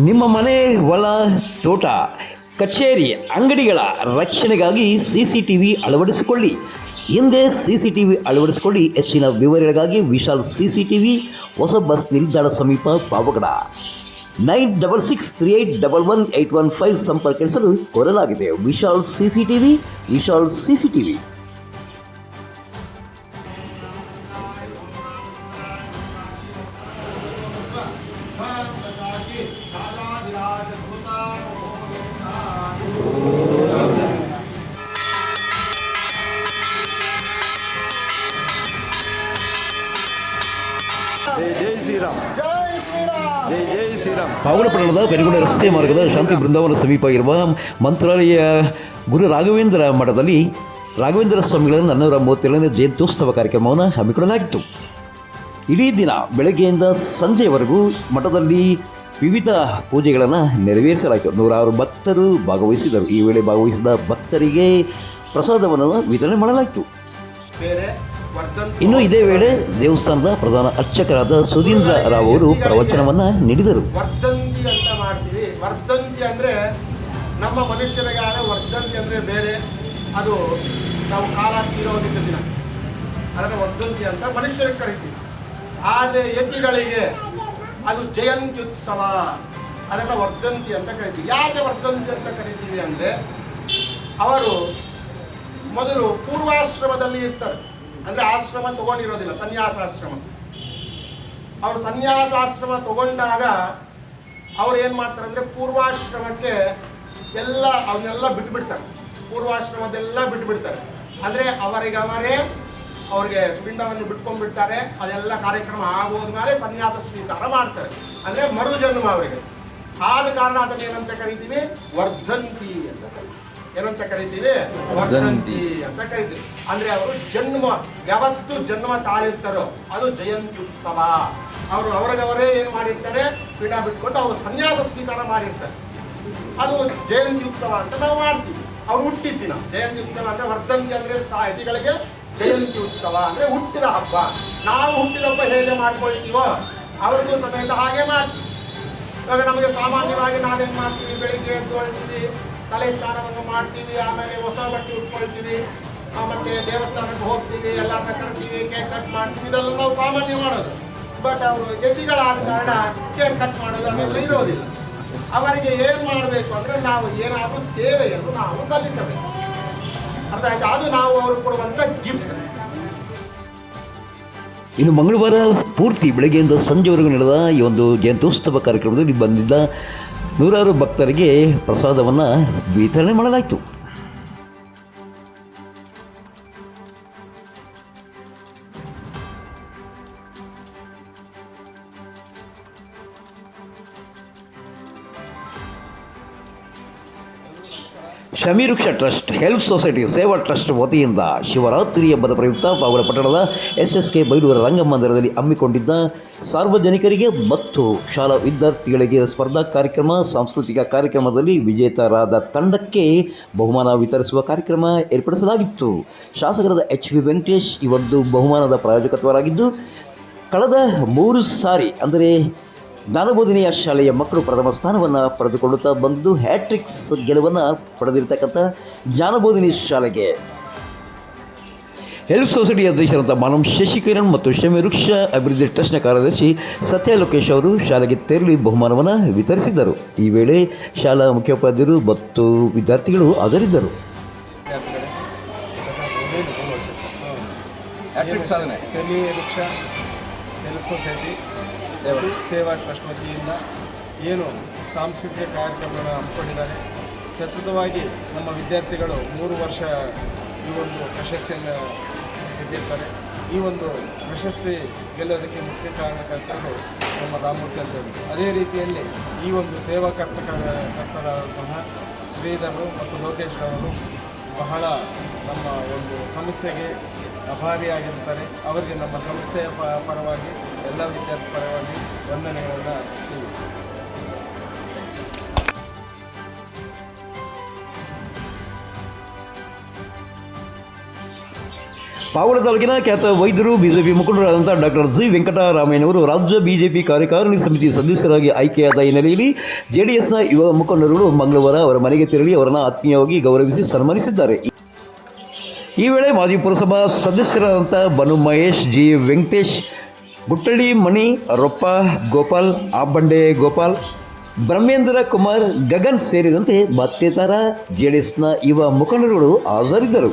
ನಿಮ್ಮ ಮನೆ, ಹೊಲ, ತೋಟ, ಕಚೇರಿ, ಅಂಗಡಿಗಳ ರಕ್ಷಣೆಗಾಗಿ CCTV ಅಳವಡಿಸಿಕೊಳ್ಳಿ. ಹಿಂದೆ CCTV ಅಳವಡಿಸಿಕೊಳ್ಳಿ. ಹೆಚ್ಚಿನ ವಿವರಗಳಿಗಾಗಿ ವಿಶಾಲ್ CCTV, ಹೊಸ ಬಸ್ ನಿಲ್ದಾಣ ಸಮೀಪ, ಪಾವಗಡ. 9663811815 ಸಂಪರ್ಕಿಸಲು ಕೋರಲಾಗಿದೆ. Vishal CCTV, Vishal CCTV. ಜೈ ಶ್ರೀರಾಮ್. ಜೈ ಶ್ರೀರಾಮ್. ಪಾವಗಡ ಪಟ್ಟಣದ ಪೆನುಗೊಂಡ ರಸ್ತೆ ಮಾರ್ಗದ ಶಾಂತಿ ಬೃಂದಾವನ ಸಮೀಪ ಇರುವ ಮಂತ್ರಾಲಯ ಗುರು ರಾಘವೇಂದ್ರ ಮಠದಲ್ಲಿ ರಾಘವೇಂದ್ರ ಸ್ವಾಮಿಗಳ 437ನೇ ಜಯಂತ್ಯೋತ್ಸವ ಕಾರ್ಯಕ್ರಮವನ್ನು ಹಮ್ಮಿಕೊಳ್ಳಲಾಗಿತ್ತು. ಇಡೀ ದಿನ ಬೆಳಗ್ಗೆಯಿಂದ ಸಂಜೆಯವರೆಗೂ ಮಠದಲ್ಲಿ ವಿವಿಧ ಪೂಜೆಗಳನ್ನು ನೆರವೇರಿಸಲಾಯಿತು. 106 ಭಕ್ತರು ಭಾಗವಹಿಸಿದರು. ಈ ವೇಳೆ ಭಾಗವಹಿಸಿದ ಭಕ್ತರಿಗೆ ಪ್ರಸಾದವನ್ನು ವಿತರಣೆ ಮಾಡಲಾಯಿತು. ಇನ್ನು ಇದೇ ವೇಳೆ ದೇವಸ್ಥಾನದ ಪ್ರಧಾನ ಅರ್ಚಕರಾದ ಸುಧೀಂದ್ರ ರಾವ್ ಅವರು ಪ್ರವಚನವನ್ನು ನೀಡಿದರು. ವರ್ಧಂತಿ ಅಂತ ಮಾಡ್ತೀವಿ. ವರ್ಧಂತಿ ಅಂದರೆ ನಮ್ಮ ಮನುಷ್ಯರಿಗೆ ವರ್ಧಂತಿ ಅಂದರೆ ಬೇರೆ, ಅದು ನಾವು ಕಾಲ ತೀರೋದಿದ್ದ ದಿನ, ಅದನ್ನು ವರ್ಧಂತಿ ಅಂತ ಮನುಷ್ಯರಿಗೆ ಕರಿತೀವಿ. ಆದರೆ ಯತಿಗಳಿಗೆ ಅದು ಜಯಂತ್ಯುತ್ಸವ, ಅದನ್ನು ವರ್ಧಂತಿ ಅಂತ ಕರಿತೀವಿ. ಯಾಕೆ ವರ್ಧಂತಿ ಅಂತ ಕರಿತೀವಿ ಅಂದರೆ ಅವರು ಮೊದಲು ಪೂರ್ವಾಶ್ರಮದಲ್ಲಿ ಇರ್ತಾರೆ. ಅಂದರೆ ಆಶ್ರಮ ತಗೊಂಡಿರೋದಿಲ್ಲ, ಸನ್ಯಾಸಾಶ್ರಮ. ಅವರು ಸನ್ಯಾಸಾಶ್ರಮ ತಗೊಂಡಾಗ ಅವ್ರು ಏನು ಮಾಡ್ತಾರೆ ಅಂದರೆ ಪೂರ್ವಾಶ್ರಮಕ್ಕೆ ಅವನ್ನೆಲ್ಲ ಬಿಟ್ಬಿಡ್ತಾರೆ. ಪೂರ್ವಾಶ್ರಮದೆಲ್ಲ ಬಿಟ್ಬಿಡ್ತಾರೆ. ಅಂದರೆ ಅವ್ರಿಗೆ ಪಿಂಡವನ್ನು ಬಿಟ್ಕೊಂಡ್ಬಿಡ್ತಾರೆ. ಅದೆಲ್ಲ ಕಾರ್ಯಕ್ರಮ ಆಗೋದ್ಮೇಲೆ ಸನ್ಯಾಸ ಸ್ವೀಕಾರ ಮಾಡ್ತಾರೆ. ಅಂದರೆ ಮರುಜನ್ಮ ಅವರಿಗೆ. ಆದ ಕಾರಣ ಅದನ್ನು ಏನಂತ ಕರಿತೀವಿ? ವರ್ಧಂತಿ ಅಂತ ಕರಿತೀವಿ. ಏನಂತ ಕರಿತೀವಿ? ವರ್ಧಂತಿ ಅಂತ ಕರಿತೀವಿ. ಅಂದ್ರೆ ಅವರು ಯಾವತ್ತು ಜನ್ಮ ತಾಳಿರ್ತಾರೋ ಅದು ಜಯಂತ್ಯುತ್ಸವ. ಅವರು ಅವರೇ ಏನು ಮಾಡಿರ್ತಾರೆ? ಪಿಂಡ ಬಿಟ್ಕೊಂಡು ಅವರು ಸನ್ಯಾಸ ಸ್ವೀಕಾರ ಮಾಡಿರ್ತಾರೆ. ಅದು ಜಯಂತ್ಯುತ್ಸವ ಅಂತ ನಾವು ಮಾಡ್ತೀವಿ. ಅವ್ರು ಹುಟ್ಟಿದ ದಿನ ಜಯಂತ್ಯುತ್ಸವ ಅಂದ್ರೆ, ವರ್ಧಂತಿ ಅಂದ್ರೆ ಯತಿಗಳಿಗೆ ಜಯಂತಿ ಉತ್ಸವ ಅಂದ್ರೆ ಹುಟ್ಟಿದ ಹಬ್ಬ. ನಾವು ಹುಟ್ಟಿದ ಹಬ್ಬ ಹೇಗೆ ಮಾಡ್ಕೊಳ್ತೀವೋ ಅವ್ರಿಗೂ ಸಮೇತ ಹಾಗೆ ಮಾಡ್ತೀವಿ. ಇವಾಗ ನಮಗೆ ಸಾಮಾನ್ಯವಾಗಿ ನಾವೇನು ಮಾಡ್ತೀವಿ? ಬೆಳಿಗ್ಗೆ ಎದ್ದು ತಲೆ ಸ್ನಾನವನ್ನು ಮಾಡ್ತೀವಿ, ಆಮೇಲೆ ಹೊಸ ಬಟ್ಟೆ ಉಟ್ಕೊಳ್ತೀವಿ, ಮತ್ತೆ ದೇವಸ್ಥಾನಕ್ಕೆ ಹೋಗ್ತೀವಿ, ಎಲ್ಲರನ್ನ ಕರ್ತೀವಿ, ಕೇಕ್ ಕಟ್ ಮಾಡ್ತೀವಿ. ಇದೆಲ್ಲ ನಾವು ಸಾಮಾನ್ಯ ಮಾಡೋದು. ಬಟ್ ಅವರು ಯತಿಗಳಾದ ಕಾರಣ ಕೇಕ್ ಕಟ್ ಮಾಡೋದು ಅದೆಲ್ಲ ಇರೋದಿಲ್ಲ. ಅವರಿಗೆ ಏನು ಮಾಡಬೇಕು ಅಂದರೆ ನಾವು ಏನಾದರೂ ಸೇವೆಯನ್ನು ನಾವು ಸಲ್ಲಿಸಬೇಕು. ಅರ್ಥ ಆಯ್ತು? ಅದು ನಾವು ಅವರು ಕೊಡುವಂಥ ಗಿಫ್ಟ್. ಇನ್ನು ಮಂಗಳವಾರ ಪೂರ್ತಿ ಬೆಳಗ್ಗೆಯಿಂದ ಸಂಜೆವರೆಗೂ ನಡೆದ ಈ ಒಂದು ಜಯಂತ್ಯೋತ್ಸವ ಕಾರ್ಯಕ್ರಮದಲ್ಲಿ ಬಂದಿದ್ದ 106 ಭಕ್ತರಿಗೆ ಪ್ರಸಾದವನ್ನು ವಿತರಣೆ ಮಾಡಲಾಯಿತು. ಶಮೀವೃಕ್ಷ ಟ್ರಸ್ಟ್, ಹೆಲ್ಪ್ ಸೊಸೈಟಿ ಸೇವಾ ಟ್ರಸ್ಟ್ ವತಿಯಿಂದ ಶಿವರಾತ್ರಿ ಹಬ್ಬದ ಪ್ರಯುಕ್ತ ಪಾವಗಡ ಪಟ್ಟಣದ SSK ಬೈಲೂರ ರಂಗಮಂದಿರದಲ್ಲಿ ಹಮ್ಮಿಕೊಂಡಿದ್ದ ಸಾರ್ವಜನಿಕರಿಗೆ ಮತ್ತು ಶಾಲಾ ವಿದ್ಯಾರ್ಥಿಗಳಿಗೆ ಸ್ಪರ್ಧಾ ಕಾರ್ಯಕ್ರಮ, ಸಾಂಸ್ಕೃತಿಕ ಕಾರ್ಯಕ್ರಮದಲ್ಲಿ ವಿಜೇತರಾದ ತಂಡಕ್ಕೆ ಬಹುಮಾನ ವಿತರಿಸುವ ಕಾರ್ಯಕ್ರಮ ಏರ್ಪಡಿಸಲಾಗಿತ್ತು. ಶಾಸಕರಾದ HV ವೆಂಕಟೇಶ್ ಈ ಒಂದು ಬಹುಮಾನದ ಪ್ರಾಯೋಜಕತ್ವರಾಗಿದ್ದು, ಕಳೆದ 3 ಸಾರಿ ಅಂದರೆ ಜ್ಞಾನಬೋಧಿನಿಯ ಶಾಲೆಯ ಮಕ್ಕಳು ಪ್ರಥಮ ಸ್ಥಾನವನ್ನು ಪಡೆದುಕೊಳ್ಳುತ್ತಾ ಬಂದು ಹ್ಯಾಟ್ರಿಕ್ಸ್ ಗೆಲುವನ್ನು ಪಡೆದಿರತಕ್ಕಂಥ ಜ್ಞಾನಬೋಧಿನಿ ಶಾಲೆಗೆ ಹೆಲ್ಪ್ ಸೊಸೈಟಿ ಅಧ್ಯಕ್ಷರಾದ ಮಾನವ್ ಶಶಿಕಿರಣ್ ಮತ್ತು ಶಮೀವೃಕ್ಷ ಅಭಿವೃದ್ಧಿ ಟ್ರಸ್ಟ್ನ ಕಾರ್ಯದರ್ಶಿ ಸತ್ಯ ಲೋಕೇಶ್ ಅವರು ಶಾಲೆಗೆ ತೆರಳಿ ಬಹುಮಾನವನ್ನು ವಿತರಿಸಿದ್ದರು. ಈ ವೇಳೆ ಶಾಲಾ ಮುಖ್ಯೋಪಾಧ್ಯಾಯರು ಮತ್ತು ವಿದ್ಯಾರ್ಥಿಗಳು ಹಾಜರಿದ್ದರು. ಶಮೀವೃಕ್ಷ ಹೆಲ್ಪ್ ಸೊಸೈಟಿ ಸೇವಾ ಟ್ರಸ್ಟ್ ವತಿಯಿಂದ ಏನು ಸಾಂಸ್ಕೃತಿಕ ಕಾರ್ಯಕ್ರಮಗಳನ್ನು ಹಮ್ಮಿಕೊಂಡಿದ್ದಾರೆ. ಸತತವಾಗಿ ನಮ್ಮ ವಿದ್ಯಾರ್ಥಿಗಳು 3 ವರ್ಷ ಈ ಒಂದು ಪ್ರಶಸ್ತಿಯನ್ನು ಗೆದ್ದಿರ್ತಾರೆ. ಈ ಒಂದು ಪ್ರಶಸ್ತಿ ಗೆಲ್ಲೋದಕ್ಕೆ ಮುಖ್ಯ ಕಾರಣಕರ್ತರು ನಮ್ಮ ರಾಮಮೂರ್ತಿ ಅಂತ ಹೇಳಿ. ಅದೇ ರೀತಿಯಲ್ಲಿ ಈ ಒಂದು ಸೇವಾ ಕರ್ತರಾದಂತಹ ಶ್ರೀಧರು ಮತ್ತು ಲೋಕೇಶ್ ಅವರು ಬಹಳ ನಮ್ಮ ಒಂದು ಸಂಸ್ಥೆಗೆ ಅಭಾರಿಯಾಗಿರ್ತಾರೆ. ಅವರಿಗೆ ನಮ್ಮ ಸಂಸ್ಥೆಯ ಪರವಾಗಿ ಎಲ್ಲ ವಿದ್ಯಾರ್ಥಿ ಪರವಾಗಿ ವಂದನೆಗಳನ್ನು ಅರ್ಪಿಸ್ತೀವಿ. ಪಾವಗಡ ತಾಲೂಕಿನ ಖ್ಯಾತ ವೈದ್ಯರು ಬಿಜೆಪಿ ಮುಖಂಡರಾದಂಥ ಡಾಕ್ಟರ್ ಜಿ ವೆಂಕಟರಾಮಯ್ಯನವರು ರಾಜ್ಯ ಬಿಜೆಪಿ ಕಾರ್ಯಕಾರಿಣಿ ಸಮಿತಿ ಸದಸ್ಯರಾಗಿ ಆಯ್ಕೆಯಾದ ಹಿನ್ನೆಲೆಯಲ್ಲಿ ಜೆಡಿಎಸ್ನ ಯುವ ಮುಖಂಡರುಗಳು ಮಂಗಳವಾರ ಅವರ ಮನೆಗೆ ತೆರಳಿ ಅವರನ್ನು ಆತ್ಮೀಯವಾಗಿ ಗೌರವಿಸಿ ಸನ್ಮಾನಿಸಿದ್ದಾರೆ. ಈ ವೇಳೆ ಮಾಜಿ ಪುರಸಭಾ ಸದಸ್ಯರಾದಂಥ ಬನು ಮಹೇಶ್, ಜಿ ವೆಂಕಟೇಶ್, ಗುಟ್ಟಳ್ಳಿ ಮಣಿ, ರೊಪ್ಪ ಗೋಪಾಲ್, ಆಬ್ಬಂಡೆ ಗೋಪಾಲ್, ಬ್ರಹ್ಮೇಂದ್ರ ಕುಮಾರ್, ಗಗನ್ ಸೇರಿದಂತೆ ಮತ್ತಿತರ ಜೆಡಿಎಸ್ನ ಯುವ ಮುಖಂಡರುಗಳು ಹಾಜರಿದ್ದರು.